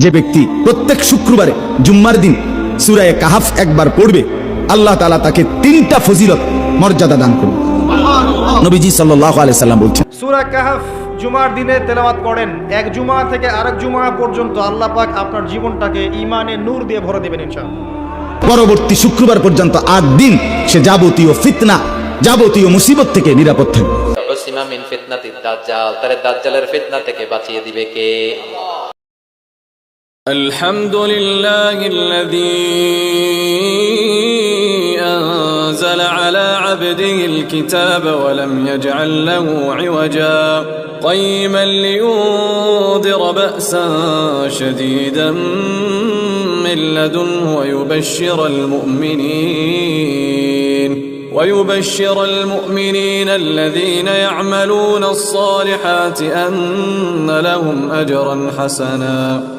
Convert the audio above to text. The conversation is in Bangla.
যে ব্যক্তি প্রত্যেক শুক্রবারে জুম্মার দিন সূরা কাহাফ একবার পড়বে, আল্লাহ তাআলা তাকে 3টা ফজিলত মর্যাদা দান করবে। নবীজি সাল্লাল্লাহু আলাইহি সাল্লাম বলছেন, সূরা কাহাফ জুমার দিনে তেলাওয়াত করেন, এক জুমা থেকে আরেক জুমা পর্যন্ত আল্লাহ পাক আপনার জীবনটাকে ঈমানের নূর দিয়ে ভরে দেবেন ইনশাআল্লাহ। পরবর্তী শুক্রবার পর্যন্ত 8 দিন সে যাবতীয় ফিতনা, যাবতীয় মুসিবত থেকে নিরাপদ থাকবে। উসিমা মিন ফিতনাতিদ দাজ্জাল, তারে দাজ্জালের ফিতনা থেকে বাঁচিয়ে দিবে কে? আলহামদুলিল্লাহিল্লাযী أنزل على عبده الكتاب ولم يجعل له عوجا قيما لينذر بأسا شديدا من لدنه ويبشر المؤمنين الذين يعملون الصالحات أن لهم أجرا حسنا